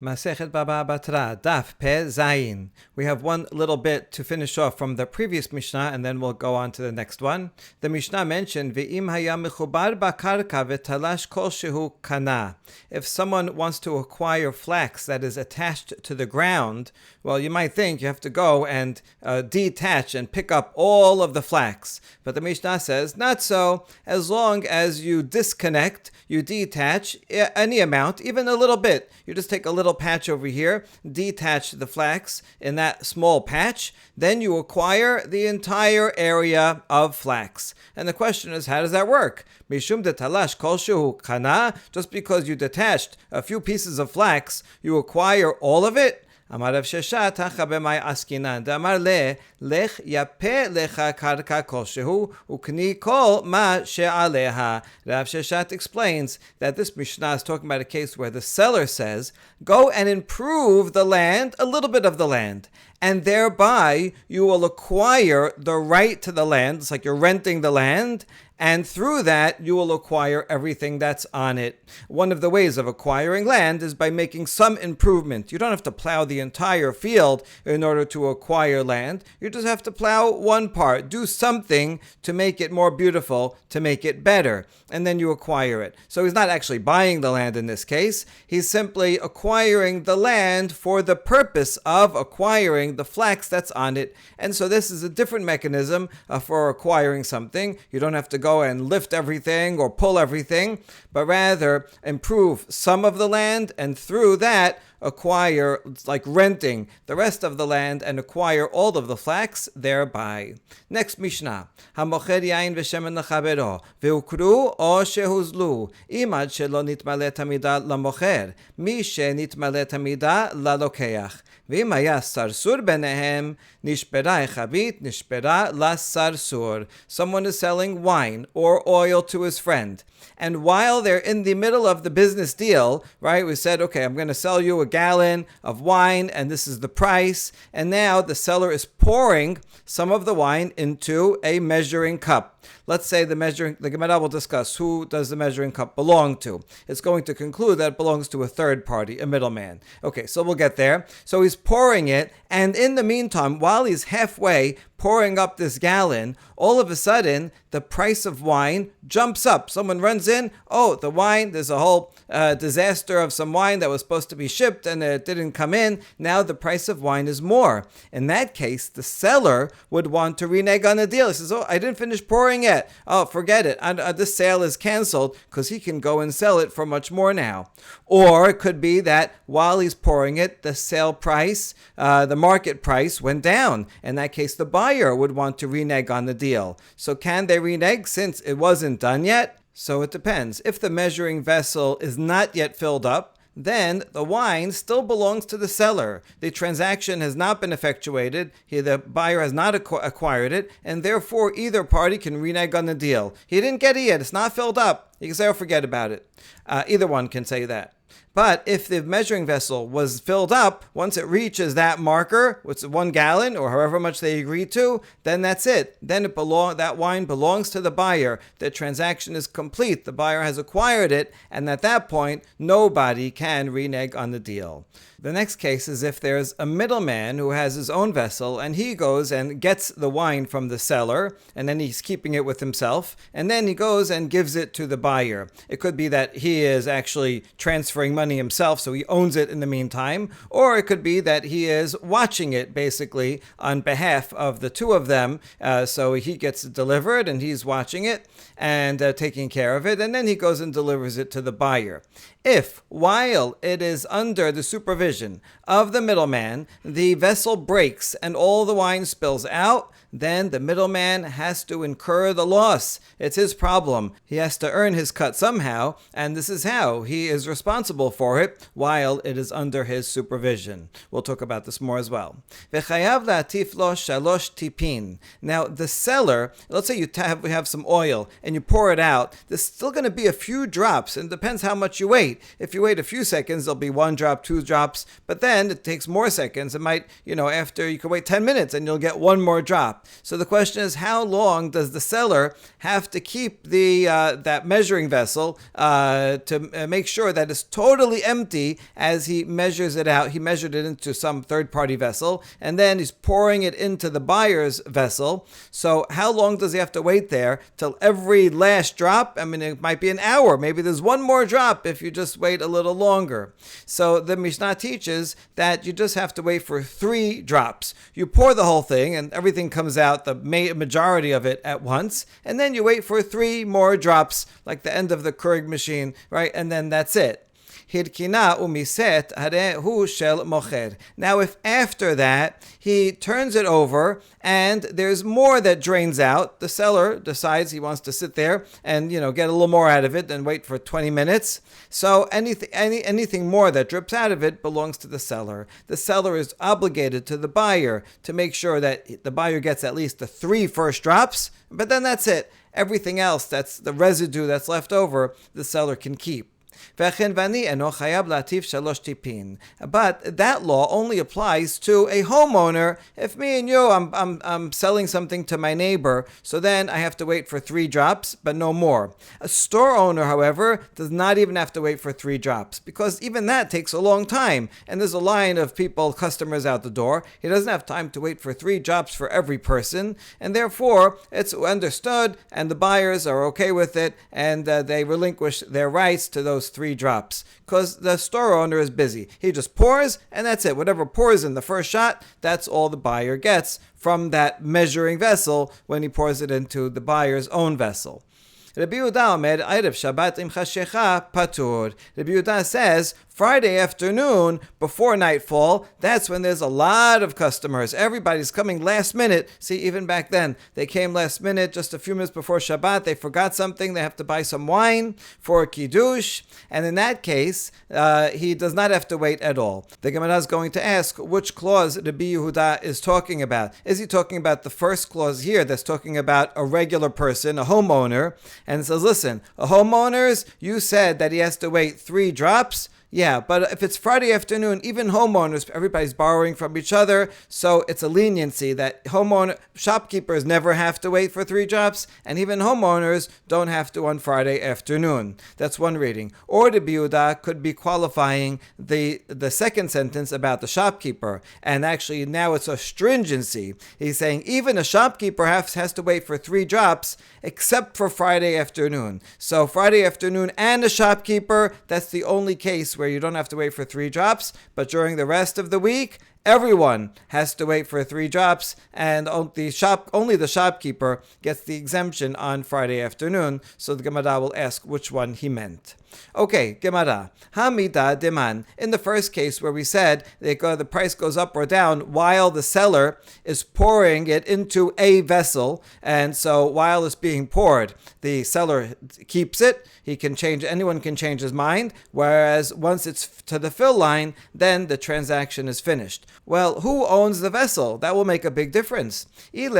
Masechet Baba Batra, Daf Pe Zayin. We have one little bit to finish off from the previous Mishnah, and then we'll go on to the next one. The Mishnah mentioned, Ve'im haya mechubar bakarka ve'talash kol shehu kana. If someone wants to acquire flax that is attached to the ground, well, you might think you have to go and detach and pick up all of the flax. But the Mishnah says, not so. As long as you disconnect, you detach any amount, even a little bit. You just take a little patch over here, detach the flax in that small patch, then you acquire the entire area of flax. And the question is, how does that work? Mishum de talash kol shehu kana, just because you detached a few pieces of flax, you acquire all of it? Amar Rav Sheshet, hacha b'may askinan. Amar le, lech yape lecha karka kol shehu, ukni kol ma she'aleha. Rav Sheshet explains that this Mishnah is talking about a case where the seller says, go and improve the land, a little bit of the land, and thereby you will acquire the right to the land. It's like you're renting the land, and through that, you will acquire everything that's on it. One of the ways of acquiring land is by making some improvement. You don't have to plow the entire field in order to acquire land. You just have to plow one part, do something to make it more beautiful, to make it better, and then you acquire it. So he's not actually buying the land in this case. He's simply acquiring the land for the purpose of acquiring the flax that's on it. And so this is a different mechanism for acquiring something. You don't have to go and lift everything or pull everything, but rather improve some of the land, and through that acquire, it's like renting the rest of the land and acquire all of the flax thereby. Next Mishnah. Hamocher yain v'shemen lechavero ve'ukru o shehuzlu imad shelo nitmale tamida lamocher mi shenitmale tamida lalokeach ve'im haya sarsur benehem nishpera echavit nishpera lasarsur. Someone is selling wine or oil to his friend, and while they're in the middle of the business deal, right, we said, okay, I'm going to sell you a gallon of wine, and this is the price. And now the seller is pouring some of the wine into a measuring cup. Let's say the Gemara will discuss who does the measuring cup belong to. It's going to conclude that it belongs to a third party, a middleman. Okay, so we'll get there. So he's pouring it, and in the meantime, while he's halfway pouring up this gallon, all of a sudden, the price of wine jumps up. Someone runs in, oh, the wine, there's a whole disaster of some wine that was supposed to be shipped and it didn't come in. Now the price of wine is more. In that case, the seller would want to renege on the deal. He says, oh, I didn't finish pouring it. Oh, forget it. This sale is canceled, because he can go and sell it for much more now. Or it could be that while he's pouring it, the sale price, the market price went down. In that case, the buyer would want to renege on the deal. So can they renege since it wasn't done yet? So it depends. If the measuring vessel is not yet filled up, then the wine still belongs to the seller. The transaction has not been effectuated. The buyer has not acquired it, and therefore either party can renege on the deal. He didn't get it yet. It's not filled up. You can say, oh, forget about it. Either one can say that. But if the measuring vessel was filled up, once it reaches that marker, which is 1 gallon or however much they agreed to, then that's it. Then that wine belongs to the buyer. The transaction is complete. The buyer has acquired it, and at that point, nobody can renege on the deal. The next case is if there's a middleman who has his own vessel, and he goes and gets the wine from the seller, and then he's keeping it with himself, and then he goes and gives it to the buyer. It could be that he is actually transferring money himself, so he owns it in the meantime, or it could be that he is watching it basically on behalf of the two of them, so he gets it delivered and he's watching it and taking care of it, and then he goes and delivers it to the buyer. If, while it is under the supervision of the middleman, the vessel breaks and all the wine spills out, then the middleman has to incur the loss. It's his problem. He has to earn his cut somehow, and this is how he is responsible for it while it is under his supervision. We'll talk about this more as well. V'chayav la'atif lo shalosh tipin. Now, the seller, let's say you have some oil and you pour it out, there's still going to be a few drops, and it depends how much you weigh. wait. If you wait a few seconds, there'll be 1 drop, 2 drops, but then it takes more seconds. It might, after you can wait 10 minutes and you'll get 1 more drop. So the question is, how long does the seller have to keep the that measuring vessel to make sure that it's totally empty as he measures it out? He measured it into some third-party vessel, and then he's pouring it into the buyer's vessel. So how long does he have to wait there till every last drop? I mean, it might be an hour. Maybe there's 1 more drop if you just wait a little longer. So the Mishnah teaches that you just have to wait for 3 drops. You pour the whole thing and everything comes out, the majority of it at once, and then you wait for 3 more drops, like the end of the Keurig machine, right? And then that's it. Hidkina umiset harehu shel mocher. Now, if after that he turns it over and there's more that drains out, the seller decides he wants to sit there and get a little more out of it than wait for 20 minutes. So anything more that drips out of it belongs to the seller. The seller is obligated to the buyer to make sure that the buyer gets at least the 3 first drops, but then that's it. Everything else, that's the residue that's left over, the seller can keep. But that law only applies to a homeowner. If me and you, I'm selling something to my neighbor, so then I have to wait for 3 drops, but no more. A store owner, however, does not even have to wait for 3 drops, because even that takes a long time, and there's a line of customers out the door. He doesn't have time to wait for 3 drops for every person, and therefore it's understood, and the buyers are okay with it, and they relinquish their rights to those 3 drops, because the store owner is busy. He just pours, and that's it. Whatever pours in the first shot, that's all the buyer gets from that measuring vessel when he pours it into the buyer's own vessel. Rabbi Yehuda Omer, Erev Shabbat im chashecha patur. Rabbi Yehuda says, Friday afternoon, before nightfall, that's when there's a lot of customers. Everybody's coming last minute. See, even back then, they came last minute, just a few minutes before Shabbat. They forgot something. They have to buy some wine for Kiddush. And in that case, he does not have to wait at all. The Gemara is going to ask which clause Rabbi Yehuda is talking about. Is he talking about the first clause here that's talking about a regular person, a homeowner, and says, listen, a homeowners, you said that he has to wait 3 drops. Yeah, but if it's Friday afternoon, even homeowners, everybody's borrowing from each other, so it's a leniency that shopkeepers never have to wait for 3 drops, and even homeowners don't have to on Friday afternoon. That's one reading. Or the Yehuda could be qualifying the second sentence about the shopkeeper, and actually now it's a stringency. He's saying even a shopkeeper has to wait for 3 drops, except for Friday afternoon. So Friday afternoon and a shopkeeper, that's the only case where you don't have to wait for 3 drops, but during the rest of the week, everyone has to wait for 3 drops, and only the shopkeeper gets the exemption on Friday afternoon. So the Gemara will ask which one he meant. Okay, Gemara. Hamida deman. In the first case where we said the price goes up or down while the seller is pouring it into a vessel, and so while it's being poured, the seller keeps it. Anyone can change his mind, whereas once it's to the fill line, then the transaction is finished. Well, who owns the vessel? That will make a big difference. If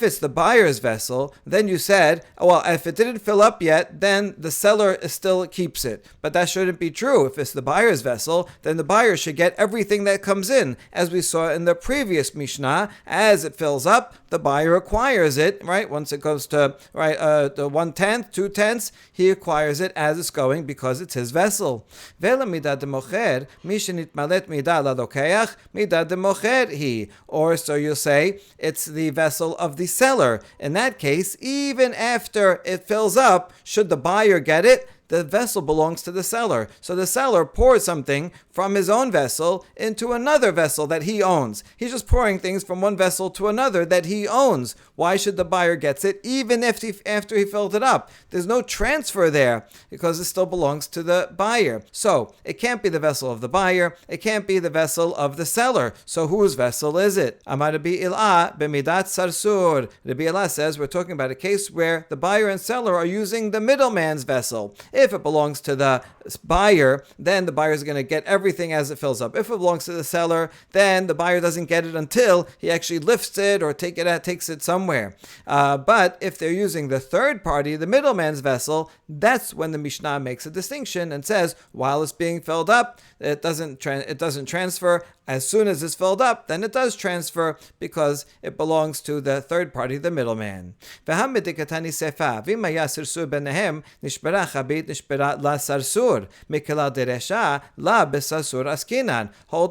it's the buyer's vessel, then you said, well, if it didn't fill up yet, then the seller still keeps it. But that shouldn't be true. If it's the buyer's vessel, then the buyer should get everything that comes in. As we saw in the previous Mishnah, as it fills up, the buyer acquires it, right? Once it goes to the 1/10, 2/10, he acquires it as it's going because it's his vessel. Or so you'll say it's the vessel of the seller. In that case, even after it fills up, should the buyer get it? The vessel belongs to the seller. So the seller pours something from his own vessel into another vessel that he owns. He's just pouring things from one vessel to another that he owns. Why should the buyer get it even after he filled it up? There's no transfer there because it still belongs to the buyer. So it can't be the vessel of the buyer. It can't be the vessel of the seller. So whose vessel is it? Amar Rabbi Ila b'midat sarsur. Rabbi Ila says we're talking about a case where the buyer and seller are using the middleman's vessel. If it belongs to the buyer, then the buyer is going to get everything as it fills up. If it belongs to the seller, then the buyer doesn't get it until he actually lifts it or takes it somewhere. But if they're using the third party, the middleman's vessel, that's when the Mishnah makes a distinction and says, while it's being filled up, it doesn't transfer. As soon as it's filled up, then it does transfer because it belongs to the third party, the middleman. Hold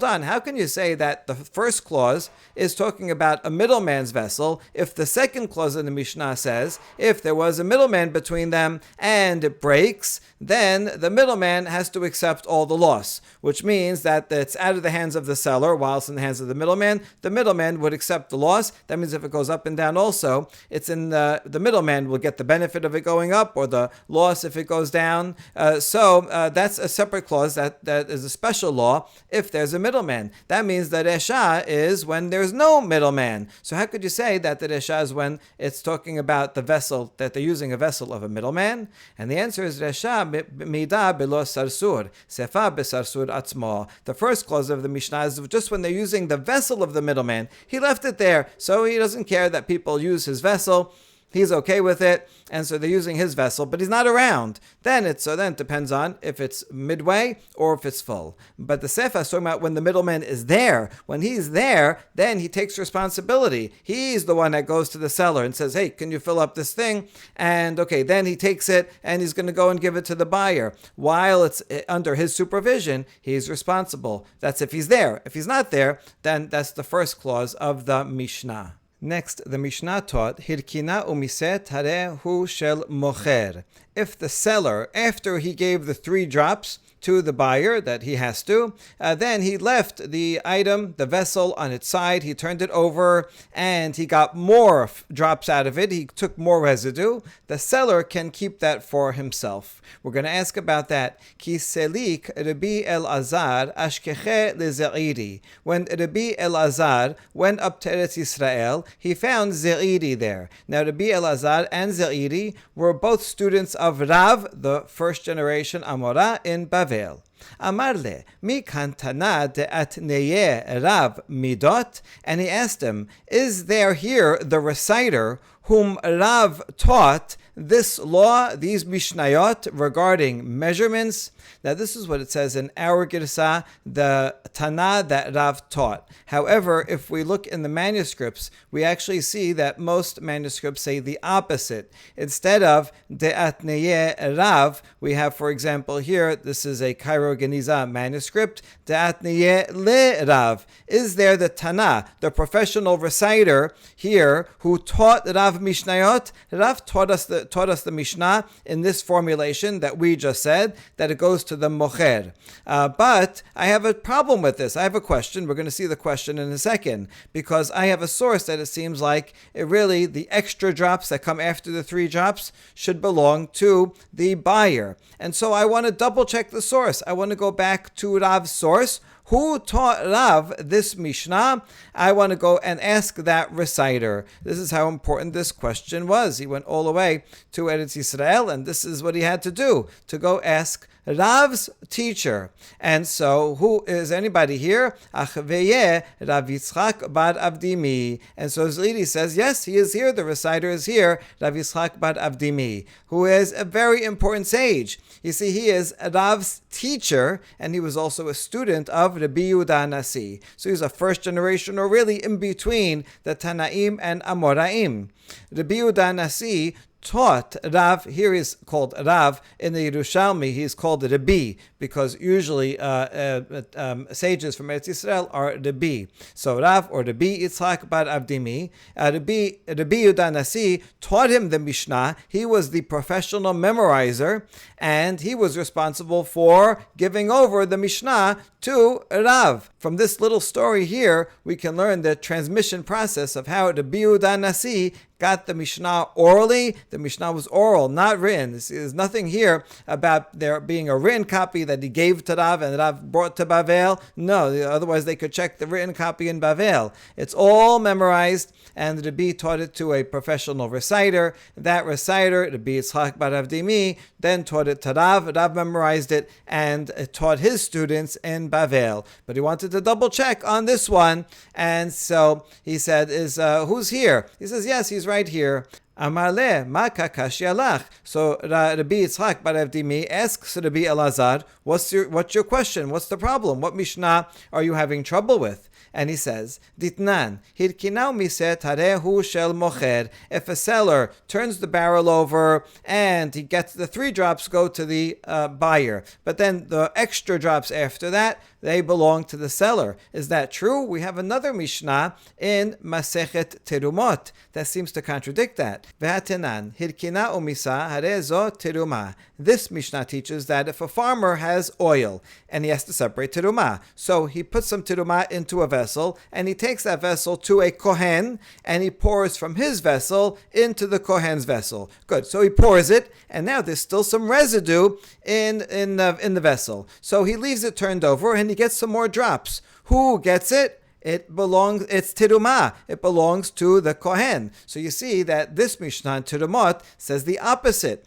on, how can you say that the first clause is talking about a middleman's vessel if the second clause in the Mishnah says if there was a middleman between them and it breaks, then the middleman has to accept all the loss, which means that it's out of the hands of the seller while it's in the hands of the middleman would accept the loss. That means if it goes up and down also, it's in the middleman will get the benefit of it going up or the loss if it goes down. So that's a separate clause that is a special law if there's a middleman. That means that Resha is when there's no middleman. So how could you say that the Resha is when it's talking about the vessel, that they're using a vessel of a middleman? And the answer is Resha mida belo sarsur, sefa besarsur atzmo. The first clause of the Mishnah is just when they're using the vessel of the middleman. He left it there, so he doesn't care that people use his vessel. He's okay with it, and so they're using his vessel, but he's not around. Then it depends on if it's midway or if it's full. But the Sefer is talking about when the middleman is there. When he's there, then he takes responsibility. He's the one that goes to the seller and says, hey, can you fill up this thing? And okay, then he takes it and he's going to go and give it to the buyer. While it's under his supervision, he's responsible. That's if he's there. If he's not there, then that's the first clause of the Mishnah. Next, the Mishnah taught, Hirkina umiset harehu shel mocher. If the seller, after he gave the 3 drops to the buyer that he has to, then he left the item, the vessel, on its side, he turned it over, and he got more drops out of it, he took more residue, the seller can keep that for himself. We're going to ask about that. Ki selik Rabbi Elazar ashkeche leze'iri. When Rabbi Elazar went up to Eretz Yisrael, he found Ze'iri there. Now Rabbi Elazar and Ze'iri were both students of Rav, the first generation Amora in Bavel. Amarle, mi kantana de atneye Rav midot, and he asked him, is there here the reciter whom Rav taught this law, these Mishnayot regarding measurements? Now this is what it says in our Girsah, the Tana that Rav taught. However, if we look in the manuscripts, we actually see that most manuscripts say the opposite. Instead of De'atneye Rav, we have, for example, here, this is a Cairo Geniza manuscript, De'atneye Le Rav. Is there the Tana, the professional reciter here, who taught Rav Mishnayot? Rav taught us the Mishnah in this formulation that we just said, that it goes to the mocher. But I have a problem with this. I have a question. We're going to see the question in a second, because I have a source that it seems like the extra drops that come after the 3 drops should belong to the buyer. And so I want to double check the source. I want to go back to Rav's source. Who taught Rav this Mishnah? I want to go and ask that reciter. This is how important this question was. He went all the way to Eretz Yisrael, and this is what he had to do, to go ask Rav's teacher. And so, who is anybody here? Achveye Rav Yitzchak bar Avdimi. And so Zlidi says, yes, he is here. The reciter is here, Rav Yitzchak bar Avdimi, who is a very important sage. You see, he is Rav's teacher, and he was also a student of Rabbi Yehuda Nasi. So he's a first generation, or really in between the Tanaim and Amoraim. Rabbi Yehuda Nasi taught Rav. Here he's called Rav. In the Yerushalmi, he's called Rabbi, because usually sages from Eretz Yisrael are Rabbi. So Rav, or Rabbi Yitzchak bar Avdimi, Rabbi Yehuda Nasi taught him the Mishnah. He was the professional memorizer, and he was responsible for giving over the Mishnah to Rav. From this little story here, we can learn the transmission process of how Rabbi Yehuda Nasi got the Mishnah orally, the Mishnah was oral, not written. There's nothing here about there being a written copy that he gave to Rav and Rav brought to Bavel. No, otherwise they could check the written copy in Bavel. It's all memorized, and Rabbi taught it to a professional reciter. That reciter, Rabbi Yitzchak bar Avdimi, then taught it to Rav. Rav memorized it and taught his students in Bavel. But he wanted to double check on this one, and so he said, who's here? He says, yes, he's right here. Amar le, ma kakashya lach. So Rabbi Yitzchak bar Avdimi asks Rabbi Elazar, what's your question? What's the problem? What Mishnah are you having trouble with? And he says, Ditnan, hirkinau miset harehu shel mocher. If a seller turns the barrel over and he gets the 3 drops go to the buyer, but then the extra drops after that, they belong to the seller. Is that true? We have another Mishnah in Masechet Terumot that seems to contradict that. Ve'atenan, hirkina umisa harezo teruma. This Mishnah teaches that if a farmer has oil and he has to separate teruma, so he puts some teruma into a vessel and he takes that vessel to a kohen and he pours from his vessel into the kohen's vessel. Good. So he pours it, and now there's still some residue in the vessel. So he leaves it turned over and he gets some more drops. Who gets it? It's tiruma. It belongs to the kohen. So you see that this Mishnah in Tirumot says the opposite,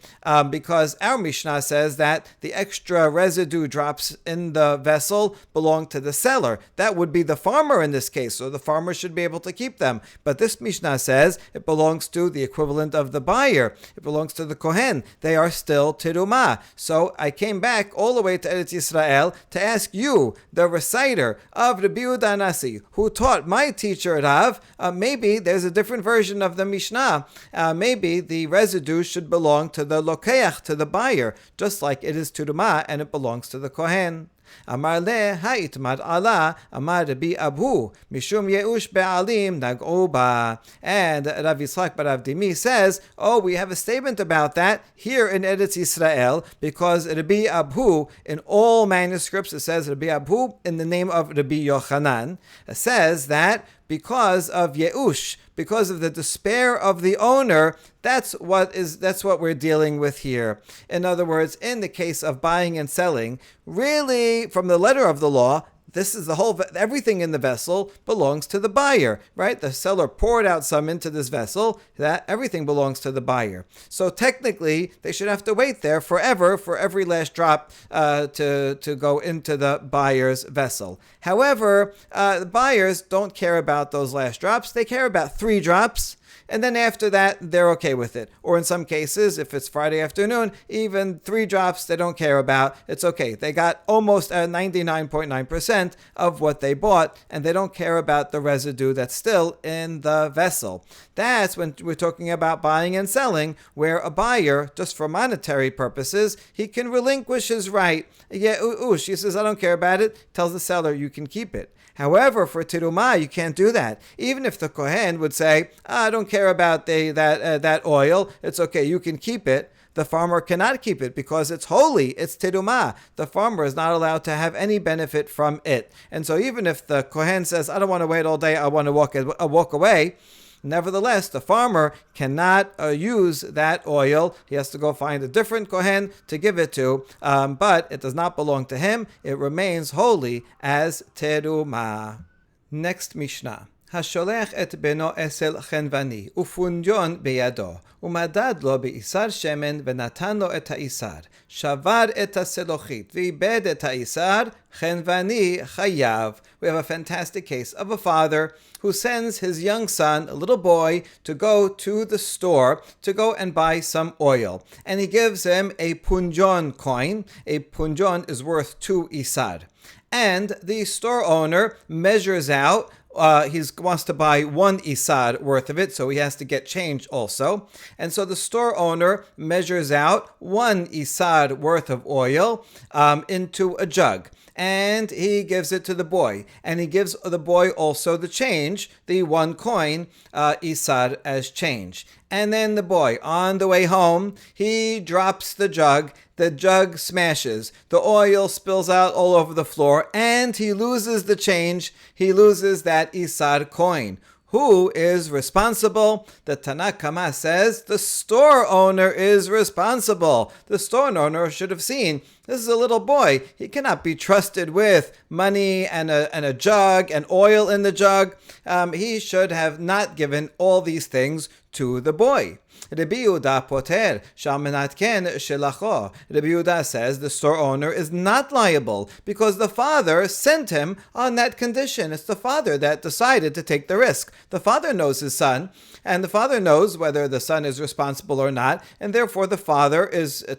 because our Mishnah says that the extra residue drops in the vessel belong to the seller. That would be the farmer in this case, so the farmer should be able to keep them. But this Mishnah says it belongs to the equivalent of the buyer. It belongs to the kohen. They are still tiruma. So I came back all the way to Eretz Yisrael to ask you, the reciter of Rabbi Yehuda Nasi, who taught my teacher Rav, maybe there's a different version of the Mishnah. Maybe the residue should belong to the lokeach, to the buyer, just like it is teruma and it belongs to the kohen. Amar le ha'itmad Allah, Amar Rabbi Abu, Mishum Yeush Be'alim Nag'u Ba. And Rav Yitzchak bar Avdimi says, we have a statement about that here in Eretz Yisrael, because Rabbi Abu, in all manuscripts, it says Rabbi Abu in the name of Rabbi Yochanan, says that because of Yeush, because of the despair of the owner, that's what we're dealing with here. In other words, in the case of buying and selling, really, from the letter of the law, this is everything in the vessel belongs to the buyer, right? The seller poured out some into this vessel, that everything belongs to the buyer. So technically, they should have to wait there forever for every last drop to go into the buyer's vessel. However, the buyers don't care about those last drops. They care about 3 drops. And then after that, they're okay with it. Or in some cases, if it's Friday afternoon, even 3 drops they don't care about. It's okay. They got almost 99.9% of what they bought, and they don't care about the residue that's still in the vessel. That's when we're talking about buying and selling, where a buyer, just for monetary purposes, he can relinquish his right. She says, I don't care about it. Tells the seller, you can keep it. However, for teruma, you can't do that. Even if the kohen would say, I don't care about that oil, it's okay, you can keep it. The farmer cannot keep it because it's holy, it's teruma. The farmer is not allowed to have any benefit from it. And so even if the kohen says, I don't want to wait all day, I want to walk away, nevertheless, the farmer cannot use that oil. He has to go find a different kohen to give it to, but it does not belong to him. It remains holy as teruma. Next Mishnah. השולח את בנו אצל חנווני, ופונג'ון בידו, ומדד לו באיסר שמן, ונתן לו את האיסר. שבר את הסלוחית, ואיבד את האיסר, חנווני חייב. We have a fantastic case of a father who sends his young son, a little boy, to go to the store to go and buy some oil. And he gives him a punjon coin. A punjon is worth 2 isar. And the store owner measures out he wants to buy 1 isar worth of it, so he has to get change also. And so the store owner measures out 1 isar worth of oil into a jug. And he gives it to the boy. And he gives the boy also the change, the 1 coin, isar as change. And then the boy, on the way home, he drops the jug. The jug smashes. The oil spills out all over the floor, and he loses the change. He loses that isar coin. Who is responsible? The Tanna Kama says the store owner is responsible. The store owner should have seen this is a little boy. He cannot be trusted with money and a jug and oil in the jug. He should have not given all these things to the boy. Rabbi Yehuda poter shalmenatken shelacho. Rabbi Yehuda says the store owner is not liable because the father sent him on that condition. It's the father that decided to take the risk. The father knows his son, and the father knows whether the son is responsible or not, and therefore the father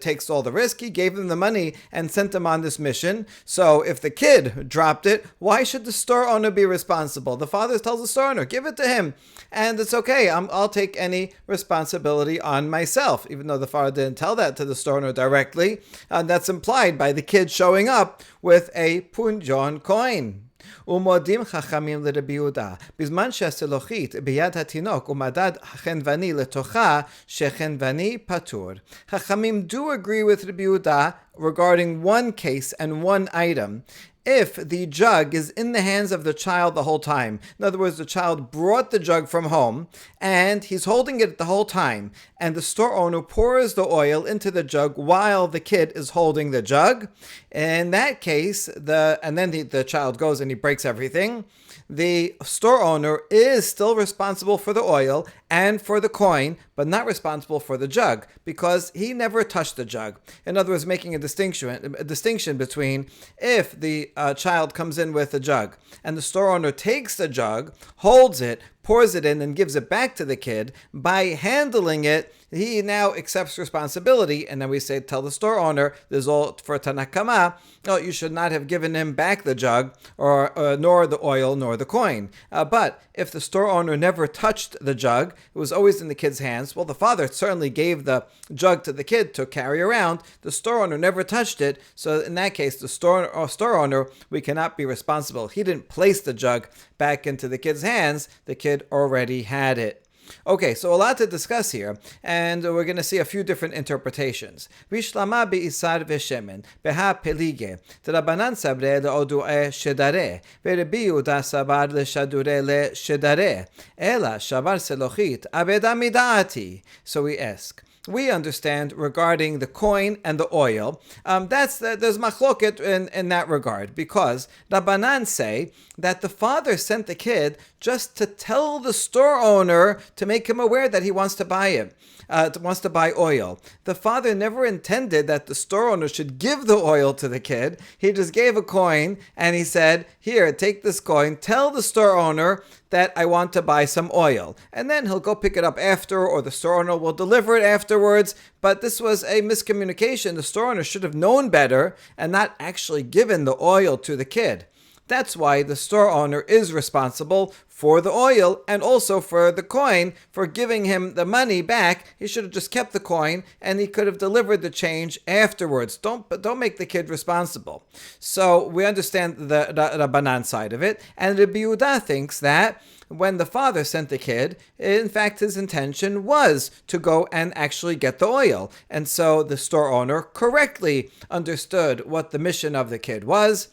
takes all the risk. He gave him the money and sent him on this mission. So if the kid dropped it, why should the store owner be responsible? The father tells the store owner, give it to him, and it's okay. I'll take any responsibility on myself, even though the father didn't tell that to the store owner directly. That's implied by the kid showing up with a punjon coin. ומודים חכמים לרבי יהודה, בזמן שהסלוחית ביד התינוק ומדד החנווני לתוכה, שחנווני פטור. Chachamim do agree with Rabbi Yehuda regarding one case and one item. If the jug is in the hands of the child the whole time, in other words, the child brought the jug from home and he's holding it the whole time, and the store owner pours the oil into the jug while the kid is holding the jug, in that case, then the child goes and he breaks everything, the store owner is still responsible for the oil and for the coin, but not responsible for the jug because he never touched the jug. In other words, making a distinction between if the child comes in with a jug and the store owner takes the jug, holds it, pours it in, and gives it back to the kid. By handling it, he now accepts responsibility, and then we say, tell the store owner, this is all for Tanna Kama, no, you should not have given him back the jug, or nor the oil, nor the coin. But if the store owner never touched the jug, it was always in the kid's hands, well, the father certainly gave the jug to the kid to carry around. The store owner never touched it, so in that case, the store owner, we cannot be responsible. He didn't place the jug back into the kid's hands. The kid already had it. Okay, so a lot to discuss here, and we're going to see a few different interpretations. Vishlama bi'isar v'shemen, beha pelige, t'rabanan sabre le'odu'e shedare, ve'rebi Yehuda sabar le'shadure le'shedare, ela shabar selochit, abeda mida'ati. So we ask, we understand regarding the coin and the oil, there's machloket in that regard, because Rabbanan say that the father sent the kid just to tell the store owner to make him aware that he wants to buy it. Wants to buy oil. The father never intended that the store owner should give the oil to the kid. He just gave a coin and he said, here, take this coin, tell the store owner that I want to buy some oil. And then he'll go pick it up after, or the store owner will deliver it afterwards. But this was a miscommunication. The store owner should have known better and not actually given the oil to the kid. That's why the store owner is responsible for the oil and also for the coin. For giving him the money back, he should have just kept the coin and he could have delivered the change afterwards. Don't make the kid responsible. So we understand the Rabbanan side of it, and Rabbi Yehuda thinks that when the father sent the kid, in fact, his intention was to go and actually get the oil. And so the store owner correctly understood what the mission of the kid was.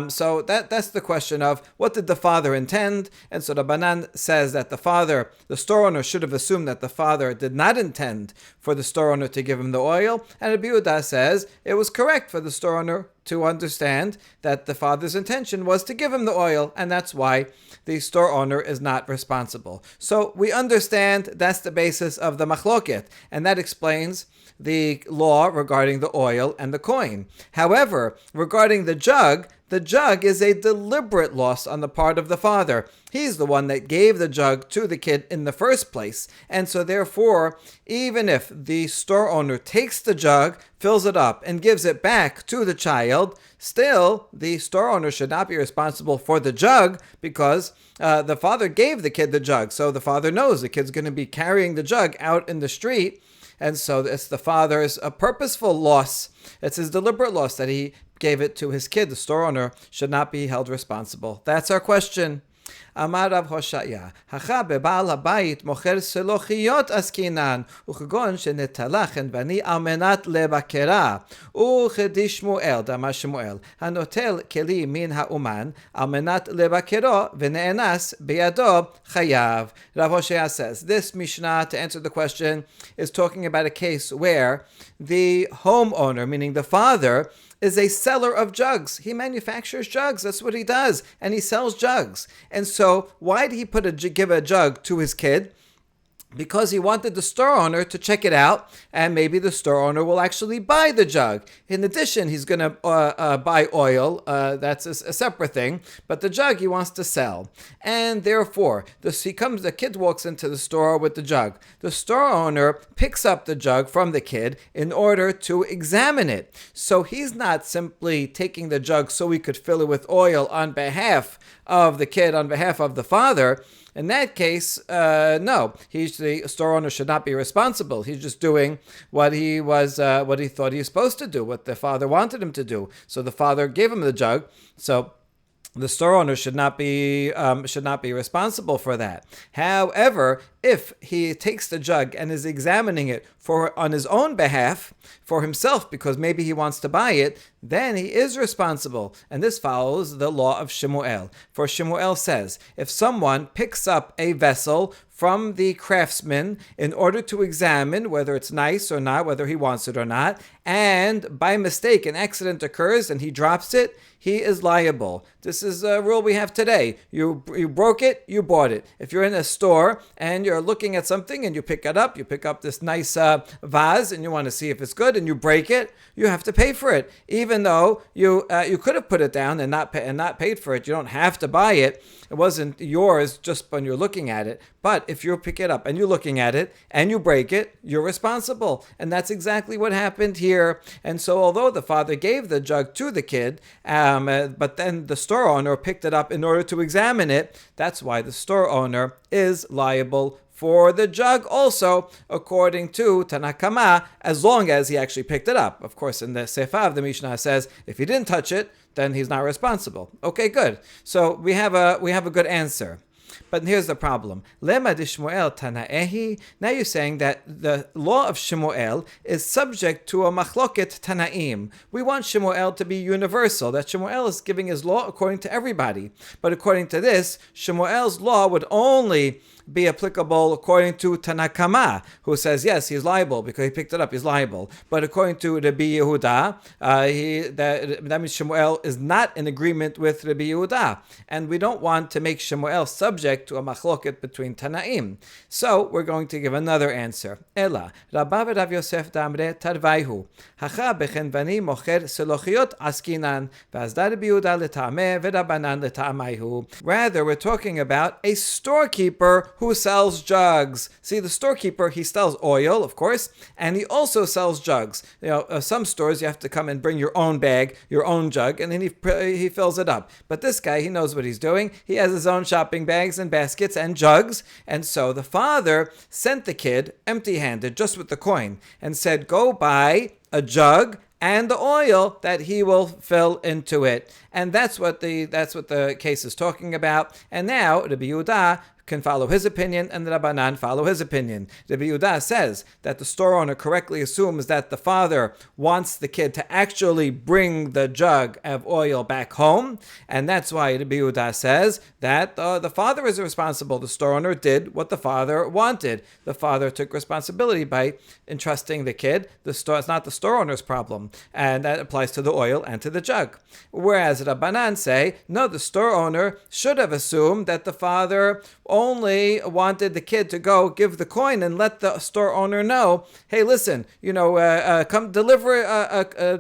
So that's the question of what did the father intend? And so Rabbanan says that the store owner should have assumed that the father did not intend for the store owner to give him the oil. And Rabbi Yehuda says it was correct for the store owner to understand that the father's intention was to give him the oil, and that's why the store owner is not responsible. So we understand that's the basis of the machloket, and that explains the law regarding the oil and the coin. However, regarding the jug is a deliberate loss on the part of the father. He's the one that gave the jug to the kid in the first place. And so therefore, even if the store owner takes the jug, fills it up, and gives it back to the child, still the store owner should not be responsible for the jug because the father gave the kid the jug. So the father knows the kid's going to be carrying the jug out in the street. And so it's the father's purposeful loss. It's his deliberate loss that he gave it to his kid. The store owner should not be held responsible. That's our question. Amar Rav Hoshaya, Hacha beba'al habayit mocher selochiyot askinan, uchegon shenetala chenvani al menat lebakera, uchedi Shmuel, damar Shmuel, hanotel keli min ha'uman, al menat lebakero, v'ne'enas beyado chayav. Rav Hoshaya says, this Mishnah, to answer the question, is talking about a case where the homeowner, meaning the father, is a seller of jugs. He manufactures jugs. That's what he does. And he sells jugs. And so why did he give a jug to his kid? Because he wanted the store owner to check it out, and maybe the store owner will actually buy the jug. In addition, he's going to buy oil. That's a separate thing. But the jug he wants to sell. And therefore, the kid walks into the store with the jug. The store owner picks up the jug from the kid in order to examine it. So he's not simply taking the jug so he could fill it with oil on behalf of the kid, on behalf of the father. In that case, no, the store owner should not be responsible. He's just doing what he thought he was supposed to do, what the father wanted him to do. So the father gave him the jug. So the store owner should not be responsible for that. However, if he takes the jug and is examining it on his own behalf, for himself, because maybe he wants to buy it, then he is responsible. And this follows the law of Shemuel. For Shemuel says, if someone picks up a vessel from the craftsman in order to examine whether it's nice or not, whether he wants it or not, and by mistake an accident occurs and he drops it, he is liable. This is a rule we have today. You broke it, you bought it. If you're in a store and you're looking at something and you pick up this nice vase and you want to see if it's good and you break it, you have to pay for it. Even though you could have put it down and not paid for it, you don't have to buy it. It wasn't yours just when you're looking at it. But if you pick it up and you're looking at it and you break it, you're responsible. And that's exactly what happened here. And so although the father gave the jug to the kid, but then the store owner picked it up in order to examine it, that's why the store owner is liable for the jug also, according to Tanakama, as long as he actually picked it up. Of course, in the Sefav, the Mishnah says, if he didn't touch it, then he's not responsible. Okay, good. So we have a good answer. But here's the problem. Lema de Shmuel Tanaehi. Now you're saying that the law of Shmuel is subject to a machloket Tanaim. We want Shmuel to be universal, that Shmuel is giving his law according to everybody. But according to this, Shmuel's law would only be applicable according to Tanakama, who says, yes, he's liable because he picked it up, he's liable. But according to Rabbi Yehuda, that means Shmuel is not in agreement with Rabbi Yehuda. And we don't want to make Shmuel subject to a machloket between Tanaim. So we're going to give another answer. Ela, Rabba Rav Yosef Damre Tarvaihu, Hacha bechenvani mocher selochiot askinan, v'azda Rabbi Yehuda leta'ameh v'Rabbanan leta'amayhu. Rather, we're talking about a storekeeper who sells jugs. See, the storekeeper, he sells oil, of course, and he also sells jugs. Some stores you have to come and bring your own bag, your own jug, and then he fills it up. But this guy, he knows what he's doing. He has his own shopping bags and baskets and jugs. And so the father sent the kid empty-handed, just with the coin, and said, go buy a jug and the oil that he will fill into it. And that's what the case is talking about. And now Rabbi Yehuda can follow his opinion, and the Rabbanan follow his opinion. Rabbi Yehuda says that the store owner correctly assumes that the father wants the kid to actually bring the jug of oil back home, and that's why Rabbi Yehuda says that the father is responsible. The store owner did what the father wanted. The father took responsibility by entrusting the kid. It's not the store owner's problem, and that applies to the oil and to the jug. Whereas Rabbanan say, no, the store owner should have assumed that the father only wanted the kid to go give the coin and let the store owner know, hey, listen, come deliver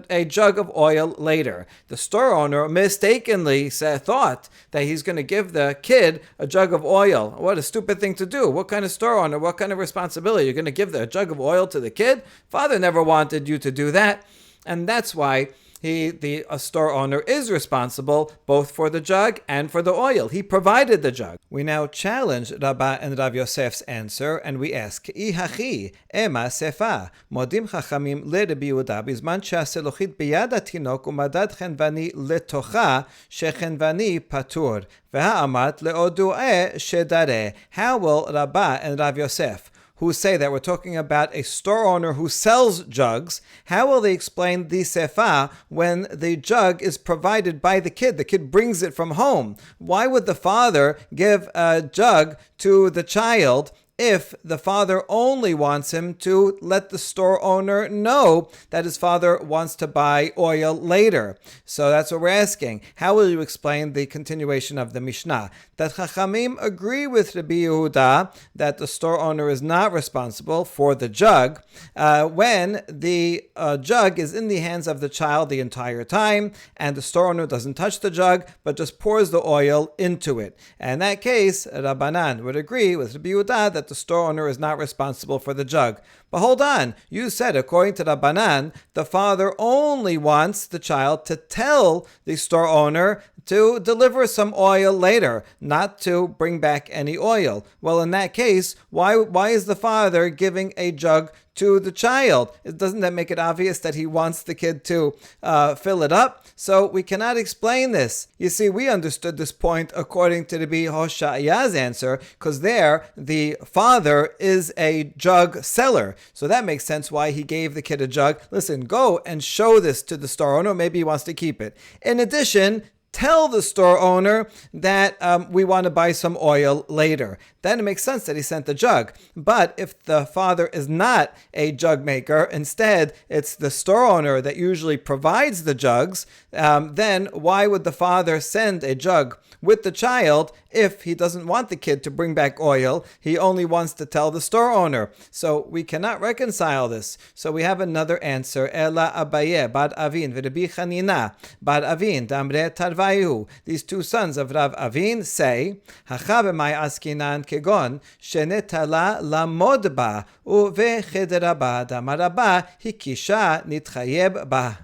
a jug of oil later. The store owner mistakenly thought that he's going to give the kid a jug of oil. What a stupid thing to do. What kind of store owner, what kind of responsibility? You're going to give a jug of oil to the kid? Father never wanted you to do that. And that's why the store owner is responsible both for the jug and for the oil. He provided the jug. We now challenge Rabbah and Rav Yosef's answer, and we ask, Ihachi ema sefa modim chachamim leRabbi Yehuda bizman shehaselochit biyad hatinok umadad chenvani letocha shechenvani patur v'ha'amat leodu'eh shedare. How will Rabbah and Rav Yosef, who say that we're talking about a store owner who sells jugs, how will they explain the sefa when the jug is provided by the kid? The kid brings it from home. Why would the father give a jug to the child if the father only wants him to let the store owner know that his father wants to buy oil later? So that's what we're asking. How will you explain the continuation of the Mishnah? That Chachamim agree with Rabbi Yehuda that the store owner is not responsible for the jug when the jug is in the hands of the child the entire time, and the store owner doesn't touch the jug but just pours the oil into it. And in that case, Rabbanan would agree with Rabbi Yehuda that the store owner is not responsible for the jug. But hold on, you said according to Rabbanan, the father only wants the child to tell the store owner to deliver some oil later, not to bring back any oil. Well, in that case, why is the father giving a jug to the child? Doesn't that make it obvious that he wants the kid to fill it up? So we cannot explain this. You see, we understood this point according to Rabbi Hoshaya's answer, because there the father is a jug seller. So that makes sense why he gave the kid a jug. Listen, go and show this to the store owner. Maybe he wants to keep it. In addition, tell the store owner that we want to buy some oil later. Then it makes sense that he sent the jug. But if the father is not a jug maker, instead it's the store owner that usually provides the jugs, then why would the father send a jug with the child if he doesn't want the kid to bring back oil? He only wants to tell the store owner. So we cannot reconcile this. So we have another answer. Ela Abaye, Bad Avin, v'Rabbi Chanina, Bad Avin, Damre Tarvayu. These two sons of Rav Avin say, Hacha b'may askinan kegon, shenetala lamod ba, u'vechedera ba, damaraba, hikisha nitchayeb ba.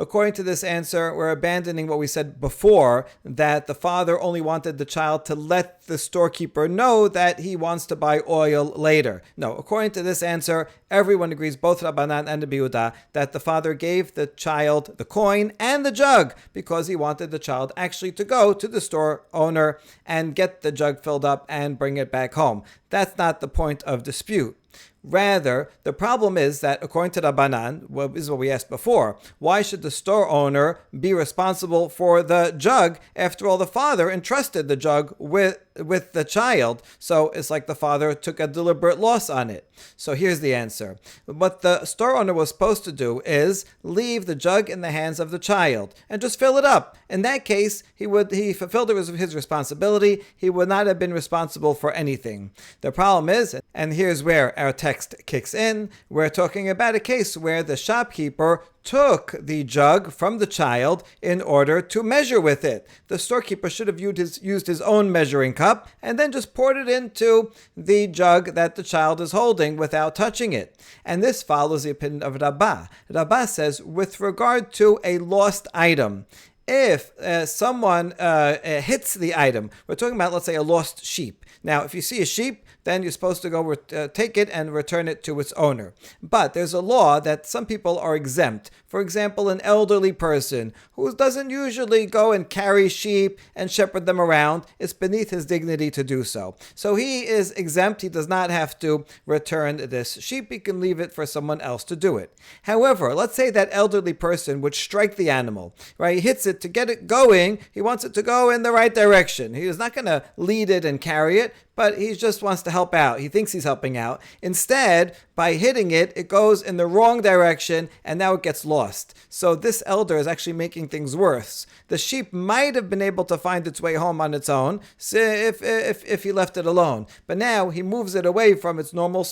According to this answer, we're abandoning what we said before, that the father only wanted the child to let the storekeeper know that he wants to buy oil later. No, according to this answer, everyone agrees, both Rabbanan and Rabbi Yehuda, that the father gave the child the coin and the jug because he wanted the child actually to go to the store owner and get the jug filled up and bring it back home. That's not the point of dispute. Rather, the problem is that according to Rabbanan, this is what we asked before, why should the store owner be responsible for the jug? After all, the father entrusted the jug with the child, so it's like the father took a deliberate loss on it. So here's the answer. What the store owner was supposed to do is leave the jug in the hands of the child and just fill it up. In that case, he fulfilled his responsibility. He would not have been responsible for anything. The problem is, and here's where our text kicks in, we're talking about a case where the shopkeeper took the jug from the child in order to measure with it. The storekeeper should have used his own measuring cup and then just poured it into the jug that the child is holding without touching it. And this follows the opinion of Rabbah. Rabbah says, with regard to a lost item, if someone hits the item, we're talking about, let's say, a lost sheep. Now, if you see a sheep, then you're supposed to go take it and return it to its owner. But there's a law that some people are exempt. For example, an elderly person who doesn't usually go and carry sheep and shepherd them around. It's beneath his dignity to do so. So he is exempt. He does not have to return this sheep. He can leave it for someone else to do it. However, let's say that elderly person would strike the animal, right? He hits it to get it going. He wants it to go in the right direction. He is not going to lead it and carry it, but he just wants to help out. He thinks he's helping out. Instead, by hitting it, it goes in the wrong direction and now it gets lost. So this elder is actually making things worse. The sheep might have been able to find its way home on its own if he left it alone. But now he moves it away from its normal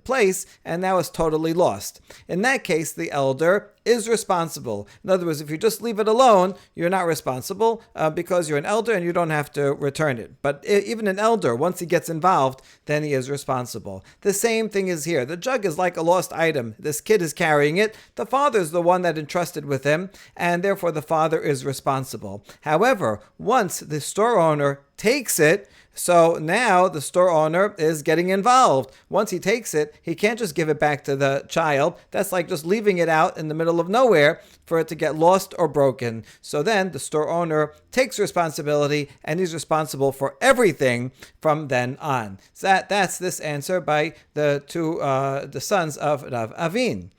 place and now it's totally lost. In that case, the elder is responsible. In other words, if you just leave it alone, you're not responsible because you're an elder and you don't have to return it. But even an elder, once he gets involved, then he is responsible. The same thing is here. The jug is like a lost item. This kid is carrying it. The father is the one that entrusted with him, and therefore the father is responsible. However, once the store owner takes it, so now the store owner is getting involved. Once he takes it, he can't just give it back to the child. That's like just leaving it out in the middle of nowhere for it to get lost or broken. So then the store owner takes responsibility, and he's responsible for everything from then on. So that's this answer by the sons of Rav Avin.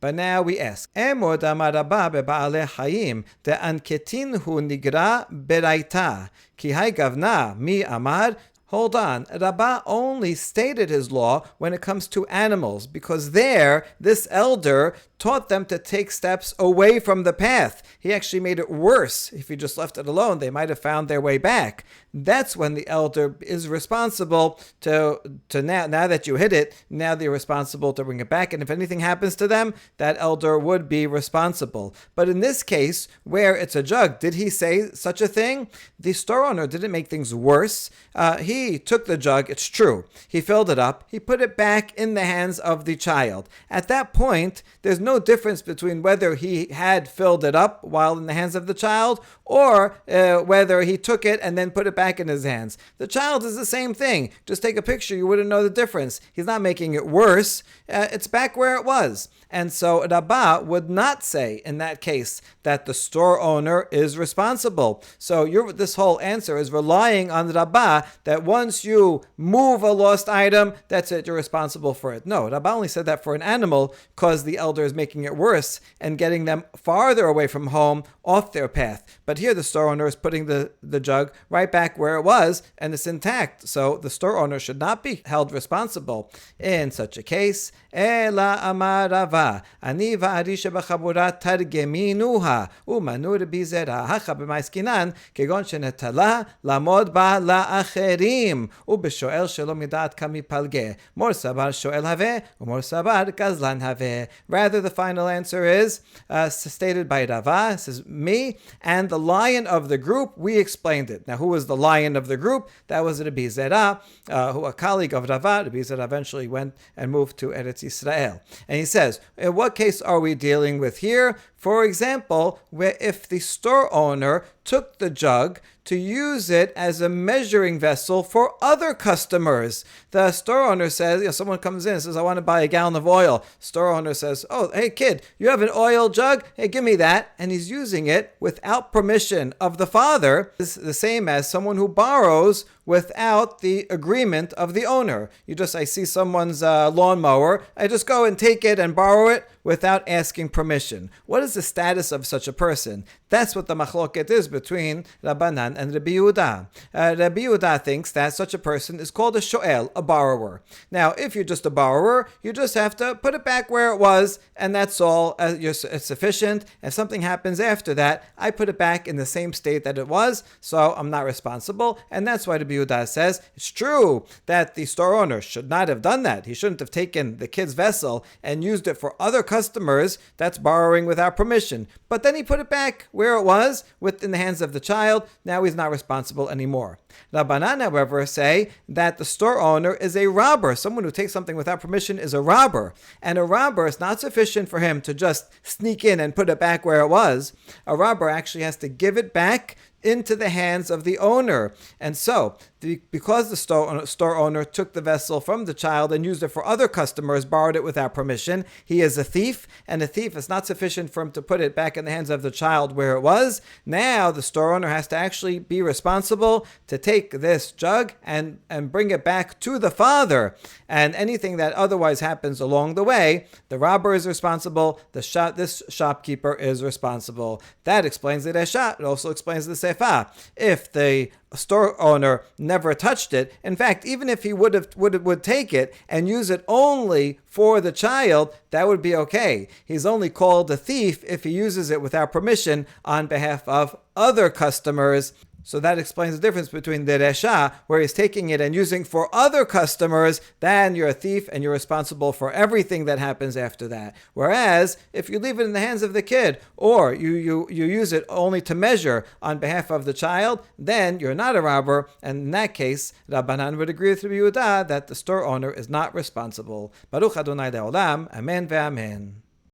But now we ask, Emod amar Rabba beba'alei hayim de'anketin hu nigra beraita ki hay gavna mi amar. Hold on, Rabbah only stated his law when it comes to animals, because there, this elder taught them to take steps away from the path. He actually made it worse. If he just left it alone, they might have found their way back. That's when the elder is responsible to now that you hit it, now they're responsible to bring it back. And if anything happens to them, that elder would be responsible. But in this case, where it's a jug, did he say such a thing? The store owner didn't make things worse. He took the jug, it's true. He filled it up. He put it back in the hands of the child. At that point, there's no difference between whether he had filled it up while in the hands of the child or whether he took it and then put it back in his hands. The child is the same thing. Just take a picture, you wouldn't know the difference. He's not making it worse. It's back where it was. And so Rabbah would not say in that case that the store owner is responsible. So this whole answer is relying on Rabbah that once you move a lost item, that's it, you're responsible for it. No, Rabbah only said that for an animal because the elder is making it worse and getting them farther away from home, off their path. But here the store owner is putting the jug right back where it was and it's intact. So the store owner should not be held responsible in such a case. Ela amar Rava, ani va'ari shebachabura targeminuha, umanu Rabbi Zera, hacha b'maiskinan, kegon shenetala, lamod ba la'acherim, ubeshoel shelo midat kami palge, mor sabar shoel haveh, umor sabar gazlan haveh. Rather, the final answer is stated by Rava. It says, me and the lion of the group, we explained it. Now, who was the lion of the group? That was Rabbi Zera, who a colleague of Rava. Rabbi Zera eventually went and moved to Eretz Yisrael. And he says, in what case are we dealing with here? For example, where if the store owner took the jug to use it as a measuring vessel for other customers. The store owner says, someone comes in and says, I want to buy a gallon of oil. Store owner says, oh, hey kid, you have an oil jug? Hey, give me that. And he's using it without permission of the father. This is the same as someone who borrows without the agreement of the owner. I see someone's lawnmower, I just go and take it and borrow it without asking permission. What is the status of such a person? That's what the machloket is between Rabbanan and Rabbi Yehuda. Rabbi Yehuda thinks that such a person is called a shoel, a borrower. Now, if you're just a borrower, you just have to put it back where it was, and that's all. It's sufficient. If something happens after that, I put it back in the same state that it was, so I'm not responsible. And that's why Rabbi Yehuda says it's true that the store owner should not have done that. He shouldn't have taken the kid's vessel and used it for other customers. That's borrowing without permission. But then he put it back where it was, in the hands of the child. Now he's not responsible anymore. Rabbanan, however, say that the store owner is a robber. Someone who takes something without permission is a robber. And a robber is not sufficient for him to just sneak in and put it back where it was. A robber actually has to give it back into the hands of the owner. And so, because the store owner took the vessel from the child and used it for other customers, borrowed it without permission, he is a thief, and a thief is not sufficient for him to put it back in the hands of the child where it was. Now, the store owner has to actually be responsible to take this jug and bring it back to the father. And anything that otherwise happens along the way, the robber is responsible, this shopkeeper is responsible. That explains the Resha. It also explains the Sefer. If the store owner never touched it, in fact, even if he would take it and use it only for the child, that would be okay. He's only called a thief if he uses it without permission on behalf of other customers. So that explains the difference between the resha, where he's taking it and using for other customers, then you're a thief and you're responsible for everything that happens after that. Whereas, if you leave it in the hands of the kid, or you use it only to measure on behalf of the child, then you're not a robber, and in that case, Rabbanan would agree with Rabbi Yehuda that the store owner is not responsible. Baruch Adonai Le'olam, Amen ve'amen.